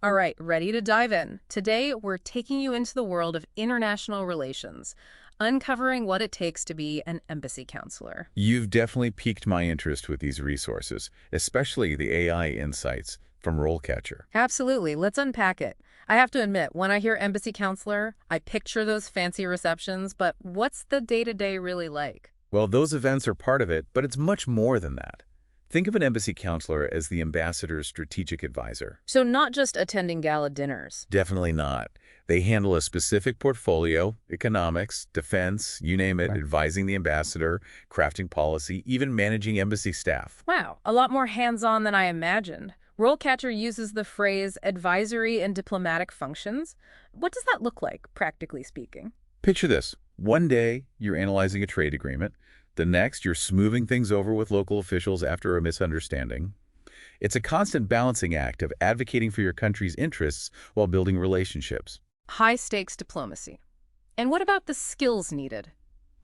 All right, ready to dive in. Today, we're taking you into the world of international relations, uncovering what it takes to be an embassy counselor. You've definitely piqued my interest with these resources, especially the AI insights from RoleCatcher. Absolutely, let's unpack it. I have to admit, when I hear embassy counselor, I picture those fancy receptions, but what's the day-to-day really like? Well, those events are part of it, but it's much more than that. Think of an embassy counselor as the ambassador's strategic advisor. So not just attending gala dinners. Definitely not. They handle a specific portfolio, economics, defense, you name it, Right. advising the ambassador, crafting policy, even managing embassy staff. Wow, a lot more hands-on than I imagined. RoleCatcher uses the phrase advisory and diplomatic functions. What does that look like, practically speaking? Picture this. One day, you're analyzing a trade agreement. The next, you're smoothing things over with local officials after a misunderstanding. It's a constant balancing act of advocating for your country's interests while building relationships. High-stakes diplomacy. And what about the skills needed?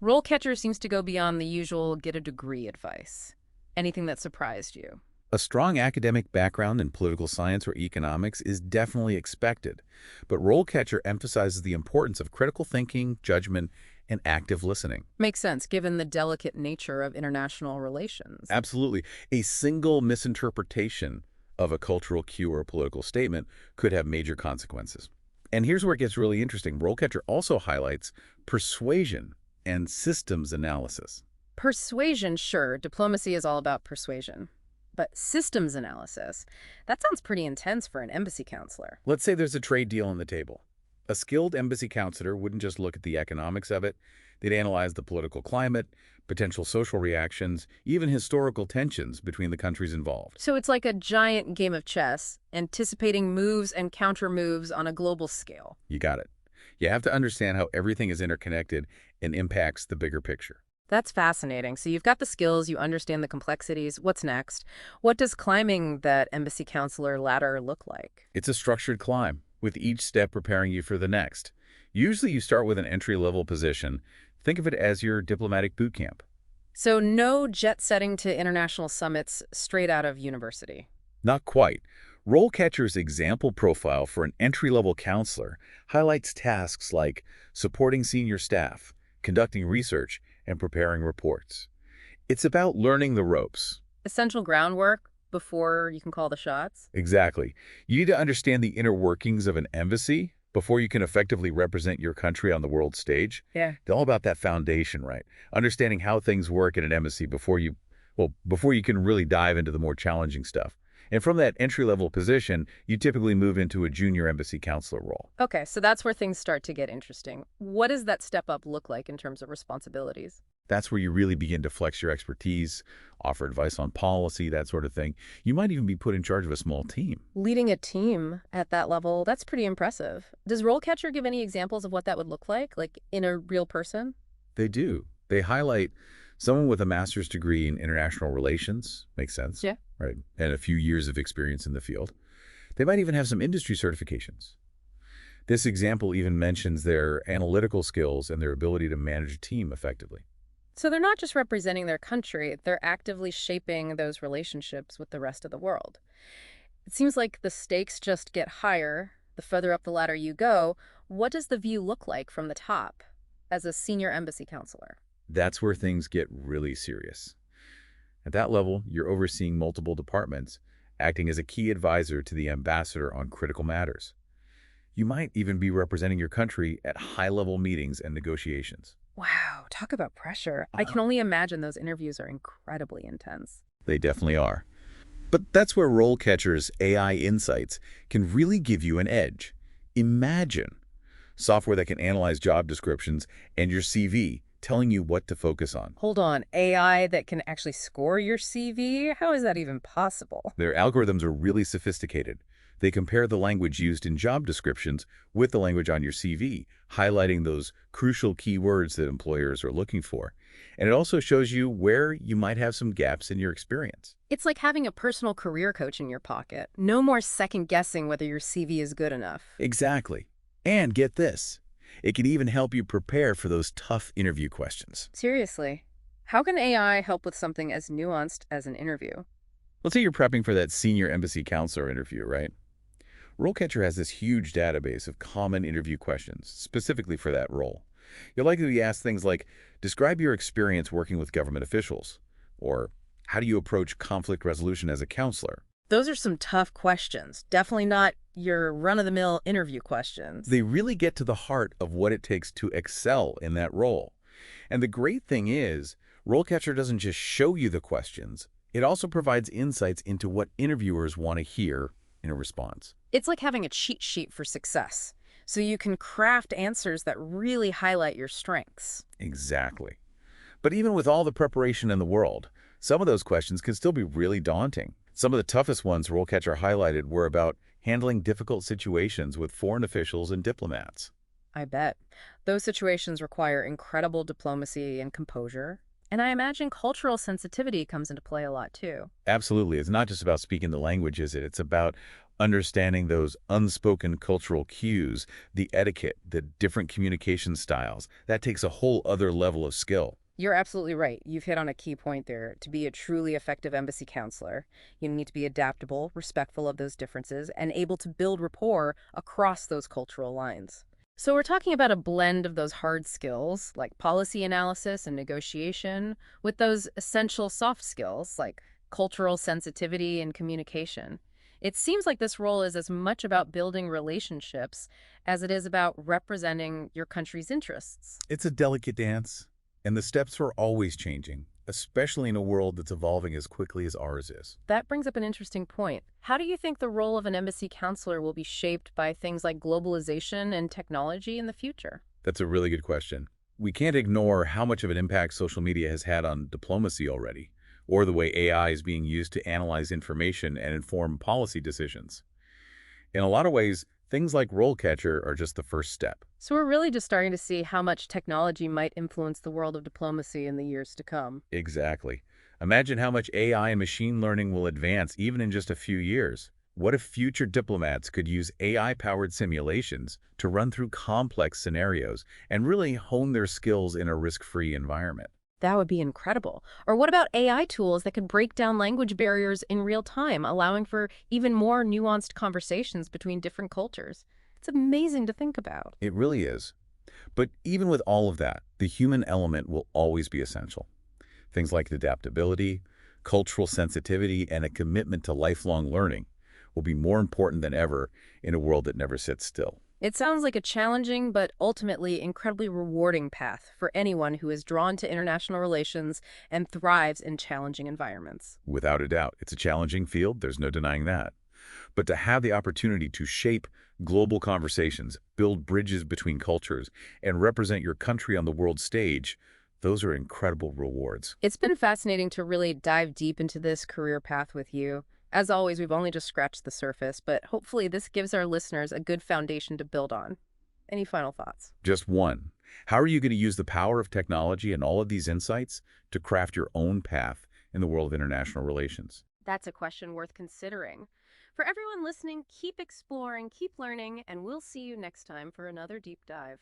RoleCatcher seems to go beyond the usual get a degree advice. Anything that surprised you? A strong academic background in political science or economics is definitely expected, but RoleCatcher emphasizes the importance of critical thinking, judgment, and active listening. Makes sense, given the delicate nature of international relations. Absolutely. A single misinterpretation of a cultural cue or political statement could have major consequences. And here's where it gets really interesting. RoleCatcher also highlights persuasion and systems analysis. Persuasion, sure, diplomacy is all about persuasion. But systems analysis, that sounds pretty intense for an embassy counselor. Let's say there's a trade deal on the table. A skilled embassy counselor wouldn't just look at the economics of it. They'd analyze the political climate, potential social reactions, even historical tensions between the countries involved. So it's like a giant game of chess, anticipating moves and counter moves on a global scale. You got it. You have to understand how everything is interconnected and impacts the bigger picture. That's fascinating. So you've got the skills, you understand the complexities. What's next? What does climbing that embassy counselor ladder look like? It's a structured climb, with each step preparing you for the next. Usually you start with an entry-level position. Think of it as your diplomatic boot camp. So no jet setting to international summits straight out of university. Not quite. RoleCatcher's example profile for an entry-level counselor highlights tasks like supporting senior staff, conducting research, and preparing reports. It's about learning the ropes. Essential groundwork before you can call the shots. Exactly. You need to understand the inner workings of an embassy before you can effectively represent your country on the world stage. Yeah. It's all about that foundation, right? Understanding how things work in an embassy before you can really dive into the more challenging stuff. And from that entry-level position, you typically move into a junior embassy counselor role. Okay, so that's where things start to get interesting. What does that step up look like in terms of responsibilities? That's where you really begin to flex your expertise, offer advice on policy, that sort of thing. You might even be put in charge of a small team. Leading a team at that level, that's pretty impressive. Does RoleCatcher give any examples of what that would look like in a real person? They do. They highlight someone with a master's degree in international relations, makes sense, Yeah. right? And a few years of experience in the field. They might even have some industry certifications. This example even mentions their analytical skills and their ability to manage a team effectively. So they're not just representing their country, they're actively shaping those relationships with the rest of the world. It seems like the stakes just get higher the further up the ladder you go. What does the view look like from the top as a senior embassy counselor? That's where things get really serious. At that level, you're overseeing multiple departments, acting as a key advisor to the ambassador on critical matters. You might even be representing your country at high-level meetings and negotiations. Wow, talk about pressure. I can only imagine those interviews are incredibly intense. They definitely are. But that's where RoleCatcher's AI insights can really give you an edge. Imagine software that can analyze job descriptions and your CV, telling you what to focus on. Hold on, AI that can actually score your CV? How is that even possible? Their algorithms are really sophisticated. They compare the language used in job descriptions with the language on your CV, highlighting those crucial keywords that employers are looking for. And it also shows you where you might have some gaps in your experience. It's like having a personal career coach in your pocket. No more second guessing whether your CV is good enough. Exactly. And get this, it can even help you prepare for those tough interview questions. Seriously, how can AI help with something as nuanced as an interview? Let's say you're prepping for that senior embassy counselor interview, right? RoleCatcher has this huge database of common interview questions, specifically for that role. You'll likely be asked things like, describe your experience working with government officials, or how do you approach conflict resolution as a counselor? Those are some tough questions. Definitely not your run-of-the-mill interview questions. They really get to the heart of what it takes to excel in that role. And the great thing is, RoleCatcher doesn't just show you the questions, it also provides insights into what interviewers want to hear in a response. It's like having a cheat sheet for success, so you can craft answers that really highlight your strengths. Exactly. But even with all the preparation in the world, some of those questions can still be really daunting. Some of the toughest ones RoleCatcher highlighted were about handling difficult situations with foreign officials and diplomats. I bet. Those situations require incredible diplomacy and composure. And I imagine cultural sensitivity comes into play a lot too. Absolutely. It's not just about speaking the language, is it? It's about understanding those unspoken cultural cues, the etiquette, the different communication styles. That takes a whole other level of skill. You're absolutely right. You've hit on a key point there. To be a truly effective embassy counselor, you need to be adaptable, respectful of those differences, and able to build rapport across those cultural lines. So we're talking about a blend of those hard skills, like policy analysis and negotiation, with those essential soft skills, like cultural sensitivity and communication. It seems like this role is as much about building relationships as it is about representing your country's interests. It's a delicate dance, and the steps are always changing, especially in a world that's evolving as quickly as ours is. That brings up an interesting point. How do you think the role of an embassy counselor will be shaped by things like globalization and technology in the future? That's a really good question. We can't ignore how much of an impact social media has had on diplomacy already, or the way AI is being used to analyze information and inform policy decisions. In a lot of ways, things like RoleCatcher are just the first step. So we're really just starting to see how much technology might influence the world of diplomacy in the years to come. Exactly. Imagine how much AI and machine learning will advance even in just a few years. What if future diplomats could use AI-powered simulations to run through complex scenarios and really hone their skills in a risk-free environment? That would be incredible. Or what about AI tools that could break down language barriers in real time, allowing for even more nuanced conversations between different cultures? It's amazing to think about. It really is. But even with all of that, the human element will always be essential. Things like adaptability, cultural sensitivity, and a commitment to lifelong learning will be more important than ever in a world that never sits still. It sounds like a challenging but ultimately incredibly rewarding path for anyone who is drawn to international relations and thrives in challenging environments. Without a doubt, it's a challenging field, there's no denying that. But to have the opportunity to shape global conversations, build bridges between cultures, and represent your country on the world stage, those are incredible rewards. It's been fascinating to really dive deep into this career path with you. As always, we've only just scratched the surface, but hopefully this gives our listeners a good foundation to build on. Any final thoughts? Just one. How are you going to use the power of technology and all of these insights to craft your own path in the world of international relations? That's a question worth considering. For everyone listening, keep exploring, keep learning, and we'll see you next time for another deep dive.